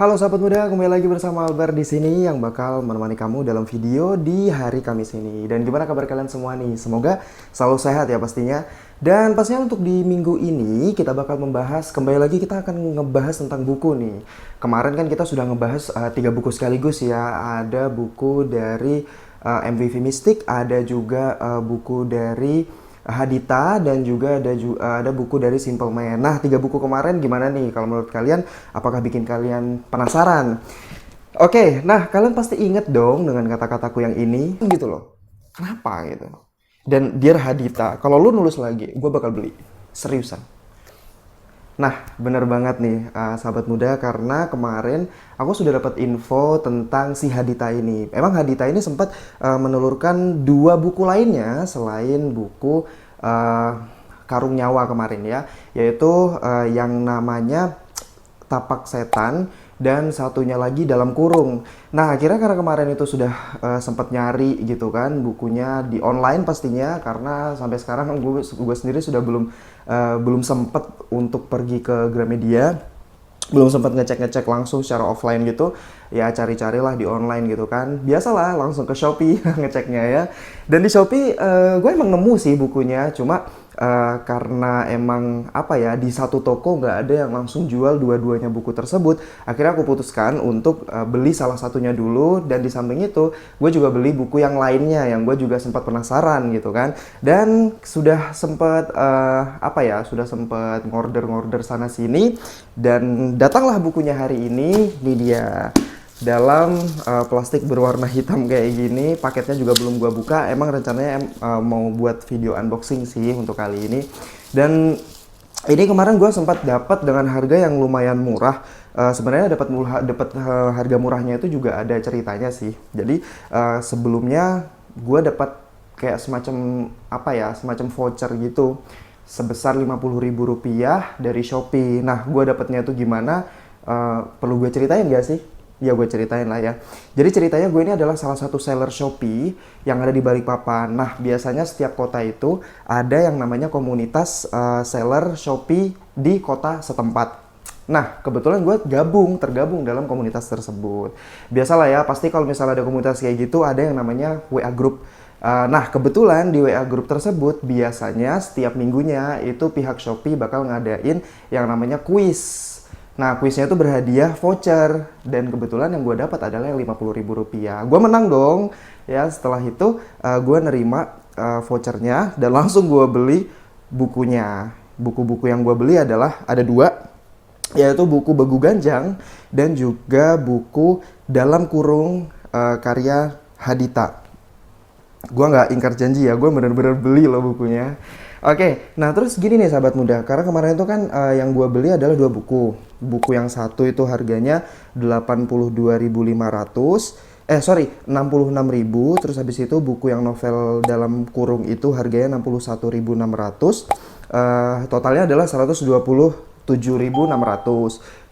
Halo sahabat muda, kembali lagi bersama Albert di sini yang bakal menemani kamu dalam video di hari Kamis ini. Dan gimana kabar kalian semua nih? Semoga selalu sehat ya pastinya. Dan pastinya untuk di minggu ini kita bakal membahas, kembali lagi kita akan ngebahas tentang buku nih. Kemarin kan kita sudah ngebahas 3 buku sekaligus ya. Ada buku dari MVV Mystic, ada juga buku dari Hadita, dan juga ada buku dari Simple Man. Nah, 3 buku kemarin gimana nih kalau menurut kalian? Apakah bikin kalian penasaran? Oke, nah kalian pasti inget dong dengan kata-kataku yang ini gitu loh. Kenapa gitu? Dan Dear Hadita, kalau lu nulis lagi, gue bakal beli. Seriusan. Nah, bener banget nih sahabat muda, karena kemarin aku sudah dapat info tentang si Hadita ini. Emang Hadita ini sempat menelurkan 2 buku lainnya selain buku Karung Nyawa kemarin ya, yaitu yang namanya Tapak Setan dan satunya lagi Dalam Kurung. Nah, akhirnya karena kemarin itu sudah sempat nyari gitu kan bukunya di online pastinya, karena sampai sekarang gue sendiri sudah belum sempat untuk pergi ke Gramedia, belum sempat ngecek langsung secara offline gitu ya, cari-carilah di online gitu kan, biasalah langsung ke Shopee ngeceknya ya. Dan di Shopee gue emang nemu sih bukunya, cuma karena emang apa ya, di satu toko nggak ada yang langsung jual dua-duanya buku tersebut, akhirnya aku putuskan untuk beli salah satunya dulu. Dan di samping itu gue juga beli buku yang lainnya yang gue juga sempat penasaran gitu kan, dan sudah sempat sudah sempat ngorder sana sini, dan datanglah bukunya hari ini. Ini dia dalam plastik berwarna hitam kayak gini. Paketnya juga belum gua buka, emang rencananya mau buat video unboxing sih untuk kali ini. Dan ini kemarin gue sempat dapat dengan harga yang lumayan murah. Sebenarnya dapat harga murahnya itu juga ada ceritanya sih. Jadi sebelumnya gue dapat kayak semacam voucher gitu sebesar Rp50.000 dari Shopee. Nah, gue dapatnya itu gimana? Perlu gue ceritain gak sih? Ya, gue ceritain lah ya. Jadi ceritanya gue ini adalah salah satu seller Shopee yang ada di Balikpapan. Nah, biasanya setiap kota itu ada yang namanya komunitas seller Shopee di kota setempat. Nah, kebetulan gue tergabung dalam komunitas tersebut. Biasalah ya, pasti kalau misalnya ada komunitas kayak gitu, ada yang namanya WA Group. Nah, kebetulan di WA Group tersebut biasanya setiap minggunya itu pihak Shopee bakal ngadain yang namanya kuis. Nah, kuisnya itu berhadiah voucher, dan kebetulan yang gue dapat adalah yang Rp50.000. Gue menang dong ya. Setelah itu gue nerima vouchernya dan langsung gue beli bukunya. Buku-buku yang gue beli adalah ada 2, yaitu buku Begu Ganjang dan juga buku Dalam Kurung karya Hadita. Gue nggak ingkar janji ya, gue bener-bener beli loh bukunya. Oke, nah terus gini nih sahabat muda, karena kemarin itu kan yang gue beli adalah 2 buku. Buku yang satu itu harganya 66.000, terus habis itu buku yang novel Dalam Kurung itu harganya 61.600. Totalnya adalah 127.600.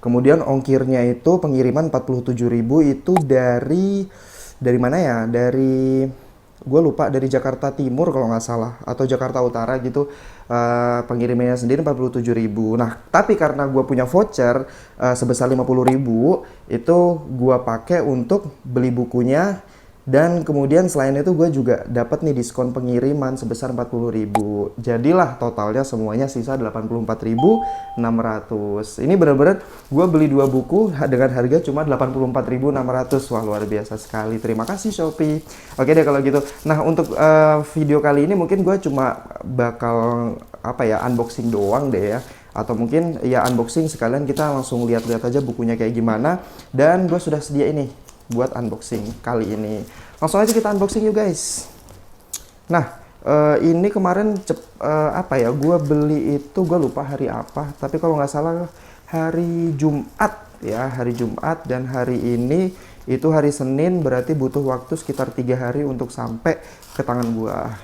Kemudian ongkirnya itu pengiriman 47.000 itu dari mana ya? Gue lupa, dari Jakarta Timur kalau nggak salah, atau Jakarta Utara gitu. Pengirimannya sendiri 47.000. Nah, tapi karena gue punya voucher sebesar 50.000, itu gue pakai untuk beli bukunya. Dan kemudian selain itu gue juga dapat nih diskon pengiriman sebesar 40.000. Jadilah totalnya semuanya sisa 84.600. Ini benar-benar gue beli 2 buku dengan harga cuma 84.600. Wah, luar biasa sekali. Terima kasih Shopee. Oke deh kalau gitu. Nah, untuk video kali ini mungkin gue cuma bakal unboxing doang deh ya. Atau mungkin ya unboxing sekalian kita langsung lihat-lihat aja bukunya kayak gimana. Dan gue sudah sedia ini buat unboxing kali ini. Langsung aja kita unboxing yuk guys. Nah, ini kemarin gue beli itu, gue lupa hari apa, tapi kalau nggak salah hari Jumat ya, hari Jumat. Dan hari ini itu hari Senin, berarti butuh waktu sekitar 3 hari untuk sampai ke tangan gua.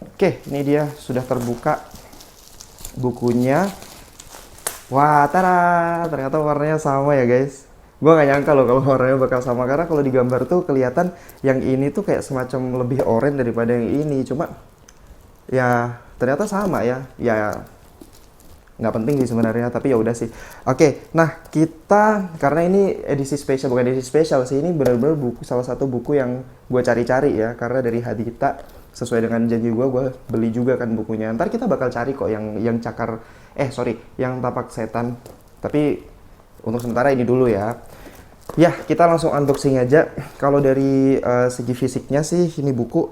Oke, ini dia sudah terbuka bukunya. Wah, tada, ternyata warnanya sama ya guys. Gue gak nyangka loh kalau warnanya bakal sama, karena kalau di gambar tuh kelihatan yang ini tuh kayak semacam lebih oranye daripada yang ini. Cuma ya ternyata sama ya. Ya nggak penting sih sebenarnya, tapi ya udah sih. Oke, nah kita karena ini edisi spesial, bukan edisi spesial sih, ini benar-benar buku, salah satu buku yang gue cari-cari ya, karena dari Hadita sesuai dengan janji gue beli juga kan bukunya. Ntar kita bakal cari kok yang cakar, yang tapak setan. Tapi untuk sementara ini dulu ya. Ya, kita langsung unboxing aja. Kalau dari segi fisiknya sih, ini buku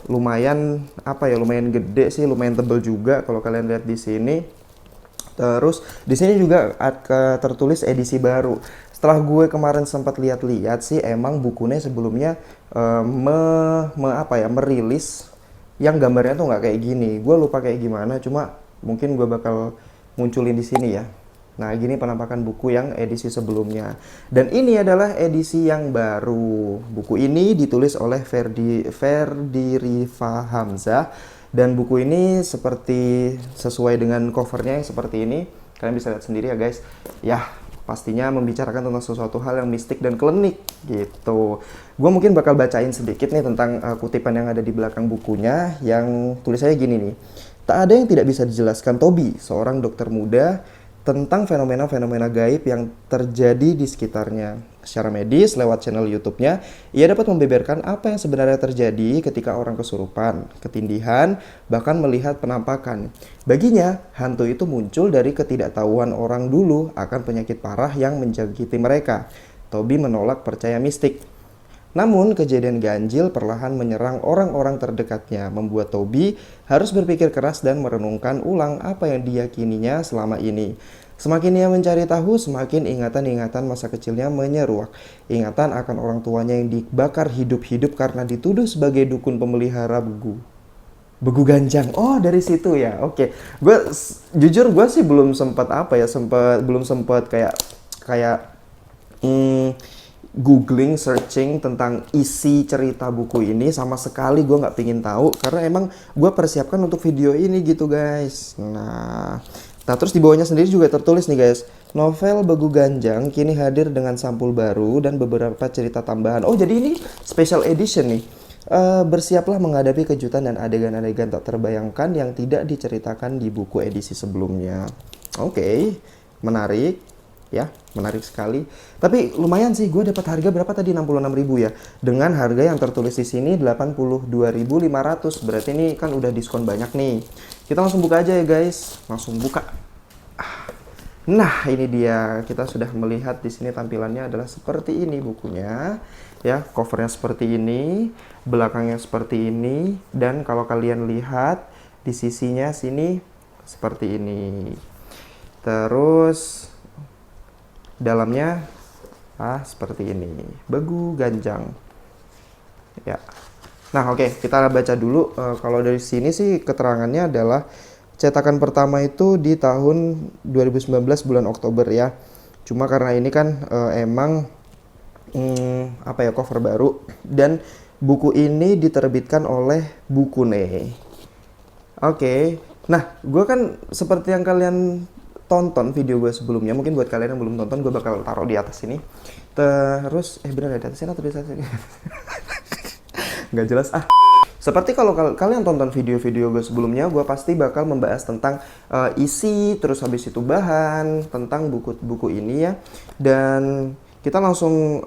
lumayan lumayan gede sih, lumayan tebel juga kalau kalian lihat di sini. Terus di sini juga tertulis edisi baru. Setelah gue kemarin sempat lihat-lihat sih, emang bukunya sebelumnya merilis yang gambarnya tuh nggak kayak gini. Gue lupa kayak gimana, cuma mungkin gue bakal munculin di sini ya. Nah, gini penampakan buku yang edisi sebelumnya. Dan ini adalah edisi yang baru. Buku ini ditulis oleh Ferdi Rifa Hamzah. Dan buku ini seperti sesuai dengan covernya yang seperti ini. Kalian bisa lihat sendiri ya guys. Ya, pastinya membicarakan tentang sesuatu hal yang mistik dan klinik gitu. Gue mungkin bakal bacain sedikit nih tentang kutipan yang ada di belakang bukunya. Yang tulisannya gini nih. Tak ada yang tidak bisa dijelaskan Toby, seorang dokter muda, tentang fenomena-fenomena gaib yang terjadi di sekitarnya. Secara medis, lewat channel YouTube-nya, ia dapat membeberkan apa yang sebenarnya terjadi ketika orang kesurupan, ketindihan, bahkan melihat penampakan. Baginya, hantu itu muncul dari ketidaktahuan orang dulu akan penyakit parah yang menjangkiti mereka. Toby menolak percaya mistik. Namun, kejadian ganjil perlahan menyerang orang-orang terdekatnya, membuat Toby harus berpikir keras dan merenungkan ulang apa yang diyakininya selama ini. Semakin ia mencari tahu, semakin ingatan-ingatan masa kecilnya menyeruak. Ingatan akan orang tuanya yang dibakar hidup-hidup karena dituduh sebagai dukun pemelihara Begu Ganjang. Oh, dari situ ya. Oke. Jujur gue sih belum sempat kayak googling, searching tentang isi cerita buku ini. Sama sekali gue nggak pingin tahu, karena emang gue persiapkan untuk video ini gitu guys. Nah, terus di bawahnya sendiri juga tertulis nih guys, novel Begu Ganjang kini hadir dengan sampul baru dan beberapa cerita tambahan. Oh, jadi ini special edition nih. Bersiaplah menghadapi kejutan dan adegan-adegan tak terbayangkan yang tidak diceritakan di buku edisi sebelumnya. Oke, menarik. Ya, menarik sekali. Tapi lumayan sih, gue dapat harga berapa tadi? 66.000 ya. Dengan harga yang tertulis di sini 82.500. Berarti ini kan udah diskon banyak nih. Kita langsung buka aja ya guys. Langsung buka. Nah, ini dia. Kita sudah melihat di sini tampilannya adalah seperti ini bukunya. Ya, covernya seperti ini, belakangnya seperti ini, dan kalau kalian lihat di sisinya sini seperti ini. Terus dalamnya seperti ini, Begu Ganjang ya. Nah, oke, kita baca dulu. Kalau dari sini sih keterangannya adalah cetakan pertama itu di tahun 2019 bulan Oktober ya. Cuma karena ini kan emang cover baru, dan buku ini diterbitkan oleh Bukune. Oke. Nah, gue kan seperti yang kalian tonton video gue sebelumnya, mungkin buat kalian yang belum tonton, gue bakal taruh di atas ini. Terus bener ya, di atas sini atau di atas sini? Nggak jelas Seperti kalau kalian tonton video-video gue sebelumnya, gue pasti bakal membahas tentang isi, terus habis itu bahan tentang buku ini ya. Dan kita langsung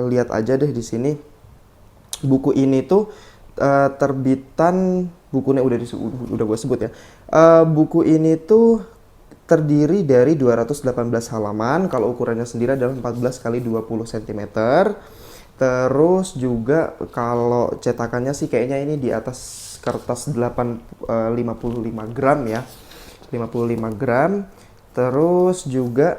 lihat aja deh di sini. Buku ini tuh terbitan, bukunya udah gue sebut ya. Buku ini tuh terdiri dari 218 halaman. Kalau ukurannya sendiri adalah 14 x 20 cm. Terus juga kalau cetakannya sih kayaknya ini di atas kertas 55 gram ya. 55 gram. Terus juga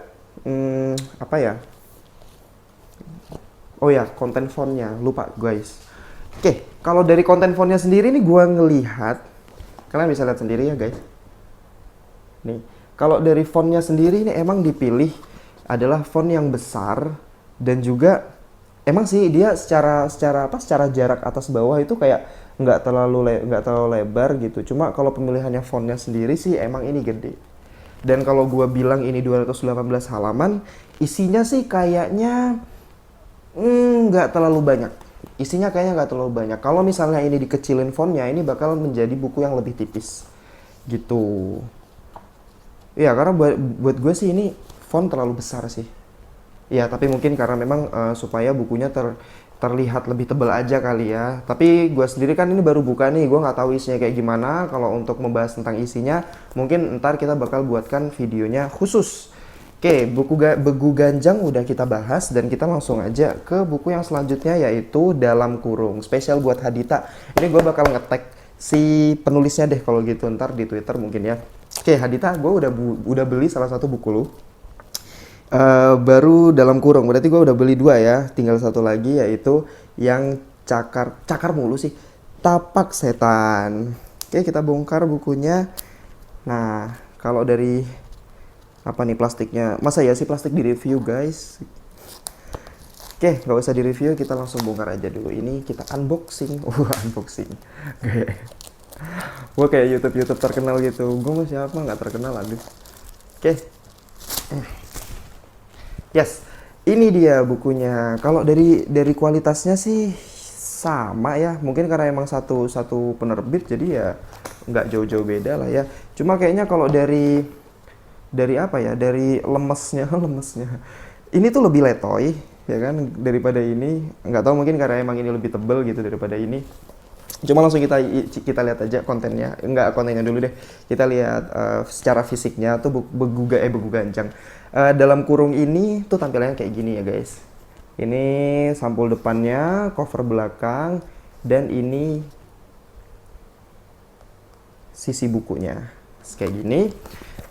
oh ya, konten fontnya lupa guys. Oke, kalau dari konten fontnya sendiri nih gua ngelihat, kalian bisa lihat sendiri ya guys. Nih, kalau dari fontnya sendiri ini emang dipilih adalah font yang besar, dan juga emang sih dia secara jarak atas bawah itu kayak nggak terlalu lebar gitu. Cuma kalau pemilihannya fontnya sendiri sih emang ini gede. Dan kalau gua bilang ini 218 halaman, isinya sih kayaknya nggak terlalu banyak. Isinya kayaknya nggak terlalu banyak. Kalau misalnya ini dikecilin fontnya, ini bakal menjadi buku yang lebih tipis gitu. Iya, karena buat gue sih ini font terlalu besar sih. Ya, tapi mungkin karena memang supaya bukunya terlihat lebih tebal aja kali ya. Tapi gue sendiri kan ini baru buka nih, gue nggak tahu isinya kayak gimana. Kalau untuk membahas tentang isinya, mungkin ntar kita bakal buatkan videonya khusus. Oke, Begu Ganjang udah kita bahas dan kita langsung aja ke buku yang selanjutnya yaitu Dalam Kurung. Spesial buat Hadita. Ini gue bakal nge-tag si penulisnya deh kalau gitu ntar di Twitter mungkin ya. Oke, Hadita, gue udah beli salah satu buku lu. Baru Dalam Kurung, berarti gue udah beli dua ya. Tinggal satu lagi yaitu yang cakar mulu sih, Tapak Setan. Oke, kita bongkar bukunya. Nah, kalau dari apa nih plastiknya? Masa ya sih plastik di review guys? Oke, nggak usah di review, kita langsung bongkar aja dulu. Ini kita unboxing. Unboxing. Gue kayak YouTube terkenal gitu. Gue mau siapa nggak terkenal aduh. Oke. Yes, ini dia bukunya. Kalau dari kualitasnya sih sama ya. Mungkin karena emang satu penerbit jadi ya nggak jauh-jauh beda lah ya. Cuma kayaknya kalau dari apa ya, dari lemesnya ini tuh lebih letoy ya kan daripada ini. Nggak tahu mungkin karena emang ini lebih tebel gitu daripada ini. Cuma langsung kita lihat aja kontennya. Enggak, kontennya dulu deh. Kita lihat secara fisiknya tuh Begu Ganjang. Dalam Kurung ini tuh tampilannya kayak gini ya guys. Ini sampul depannya, cover belakang, dan ini sisi bukunya kayak gini.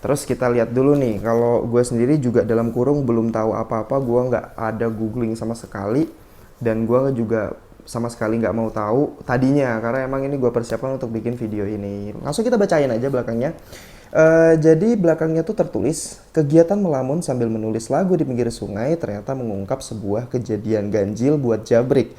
Terus kita lihat dulu nih, kalau gue sendiri juga Dalam Kurung belum tahu apa-apa, gue nggak ada googling sama sekali, dan gue juga sama sekali nggak mau tahu tadinya, karena emang ini gue persiapkan untuk bikin video ini. Langsung kita bacain aja belakangnya. Jadi belakangnya tuh tertulis, kegiatan melamun sambil menulis lagu di pinggir sungai ternyata mengungkap sebuah kejadian ganjil buat Jabrik.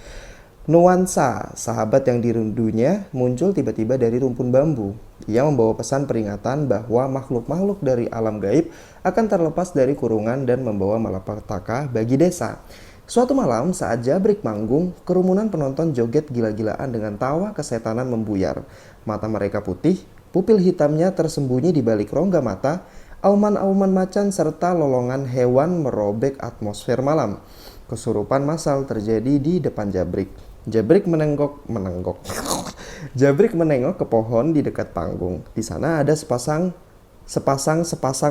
Nuansa sahabat yang dirindunya muncul tiba-tiba dari rumpun bambu. Ia membawa pesan peringatan bahwa makhluk-makhluk dari alam gaib akan terlepas dari kurungan dan membawa malapetaka bagi desa. Suatu malam saat Jabrik manggung, kerumunan penonton joget gila-gilaan dengan tawa kesetanan membuyar. Mata mereka putih, pupil hitamnya tersembunyi di balik rongga mata, auman-auman macan serta lolongan hewan merobek atmosfer malam. Kesurupan massal terjadi di depan Jabrik. Jabrik menenggok. Jabrik menengok ke pohon di dekat panggung. Di sana ada sepasang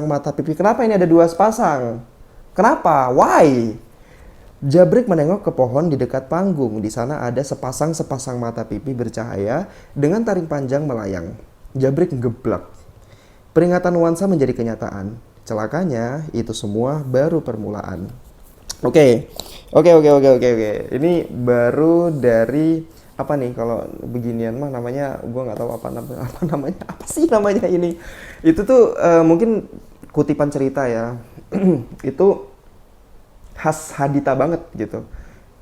mata pipi. Kenapa ini ada dua sepasang? Kenapa? Why? Jabrik menengok ke pohon di dekat panggung. Di sana ada sepasang mata pipi bercahaya dengan taring panjang melayang. Jabrik geblak. Peringatan nuansa menjadi kenyataan. Celakanya, itu semua baru permulaan. Oke. Ini baru dari apa nih, kalau beginian mah namanya gue nggak tahu apa namanya, apa sih namanya ini. Itu tuh mungkin kutipan cerita ya. Itu khas Hadita banget gitu.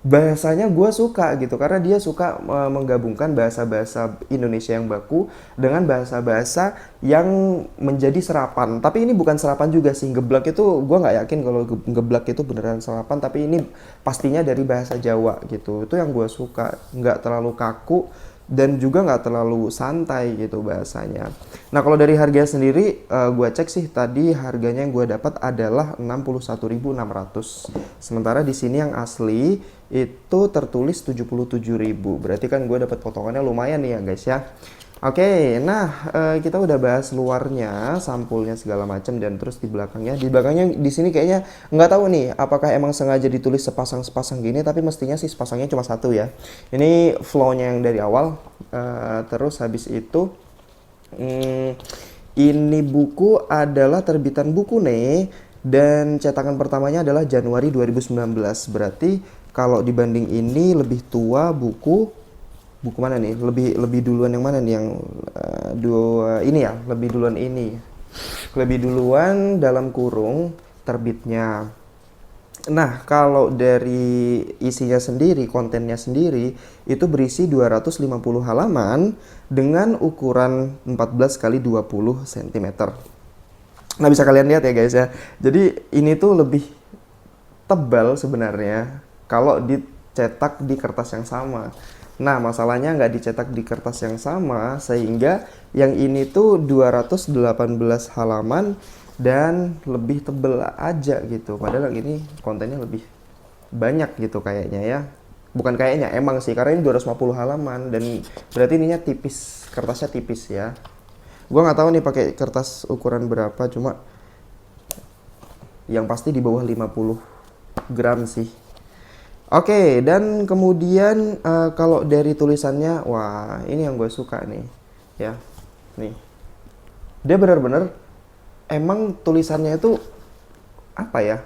Bahasanya gue suka gitu karena dia suka menggabungkan bahasa-bahasa Indonesia yang baku dengan bahasa-bahasa yang menjadi serapan. Tapi ini bukan serapan juga sih, geblak itu gue nggak yakin kalau geblak itu beneran serapan, tapi ini pastinya dari bahasa Jawa gitu. Itu yang gue suka, nggak terlalu kaku dan juga nggak terlalu santai gitu bahasanya. Nah kalau dari harga sendiri, gue cek sih tadi harganya yang gue dapat adalah 61.600. Sementara di sini yang asli itu tertulis 77.000. Berarti kan gue dapat potongannya lumayan nih ya guys ya. Oke, nah kita udah bahas luarnya, sampulnya segala macam, dan terus di belakangnya di sini kayaknya nggak tahu nih apakah emang sengaja ditulis sepasang gini, tapi mestinya sih sepasangnya cuma satu ya. Ini flow-nya yang dari awal. Terus habis itu ini buku adalah terbitan Bukune dan cetakan pertamanya adalah Januari 2019. Berarti kalau dibanding ini lebih tua buku mana nih? Lebih duluan yang mana nih, yang dua ini ya? Lebih duluan ini. Lebih duluan Dalam Kurung terbitnya. Nah, kalau dari isinya sendiri, kontennya sendiri itu berisi 250 halaman dengan ukuran 14 kali 20 cm. Nah, bisa kalian lihat ya guys ya. Jadi ini tuh lebih tebal sebenarnya kalau dicetak di kertas yang sama. Nah, masalahnya nggak dicetak di kertas yang sama, sehingga yang ini tuh 218 halaman dan lebih tebel aja gitu. Padahal ini kontennya lebih banyak gitu kayaknya ya. Bukan kayaknya, emang sih, karena ini 250 halaman dan berarti ininya tipis, kertasnya tipis ya. Gua nggak tahu nih pakai kertas ukuran berapa, cuma yang pasti di bawah 50 gram sih. Oke, dan kemudian kalau dari tulisannya, wah ini yang gue suka nih ya. Nih, dia benar-benar emang tulisannya itu apa ya,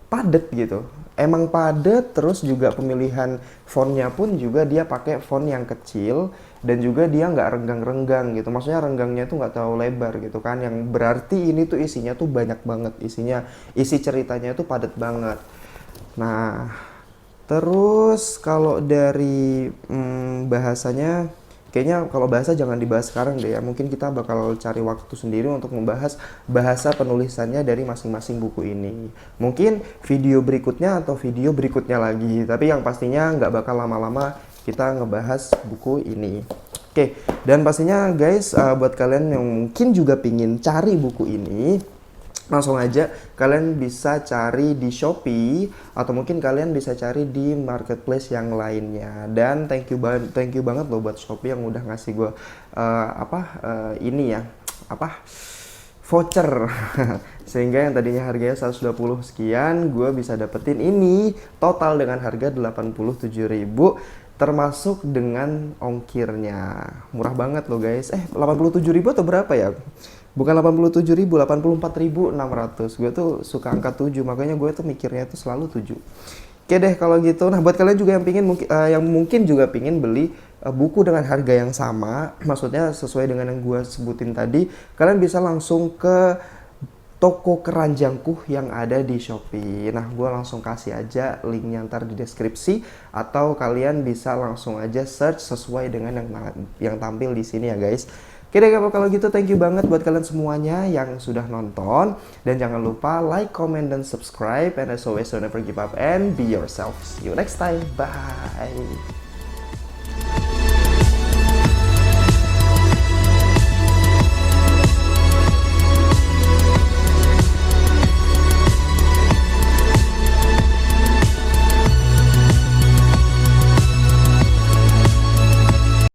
padet gitu. Emang padet, terus juga pemilihan fontnya pun juga dia pakai font yang kecil dan juga dia nggak renggang-renggang gitu. Maksudnya renggangnya itu nggak terlalu lebar gitu kan. Yang berarti ini tuh isinya tuh banyak banget, isi ceritanya itu padet banget. Nah, terus kalau dari bahasanya, kayaknya kalau bahasa jangan dibahas sekarang deh ya. Mungkin kita bakal cari waktu sendiri untuk membahas bahasa penulisannya dari masing-masing buku ini. Mungkin video berikutnya atau video berikutnya lagi. Tapi yang pastinya nggak bakal lama-lama kita ngebahas buku ini. Oke, dan pastinya guys, buat kalian yang mungkin juga pingin cari buku ini, langsung aja kalian bisa cari di Shopee atau mungkin kalian bisa cari di marketplace yang lainnya. Dan thank you banget loh buat Shopee yang udah ngasih gue ini ya, voucher. Sehingga yang tadinya harganya 120 sekian, gue bisa dapetin ini total dengan harga 87.000 termasuk dengan ongkirnya. Murah banget loh guys. 87.000 atau berapa ya? Bukan 87.000, 84.600. Gue tuh suka angka 7, makanya gue tuh mikirnya tuh selalu 7. Oke deh kalau gitu. Nah, buat kalian juga yang mungkin juga pingin beli buku dengan harga yang sama, maksudnya sesuai dengan yang gue sebutin tadi, kalian bisa langsung ke toko keranjangku yang ada di Shopee. Nah, gue langsung kasih aja linknya ntar di deskripsi, atau kalian bisa langsung aja search sesuai dengan yang tampil di sini ya guys. Oke deh kalau gitu, thank you banget buat kalian semuanya yang sudah nonton. Dan jangan lupa like, comment, dan subscribe. And as always, don't ever give up and be yourself. See you next time. Bye.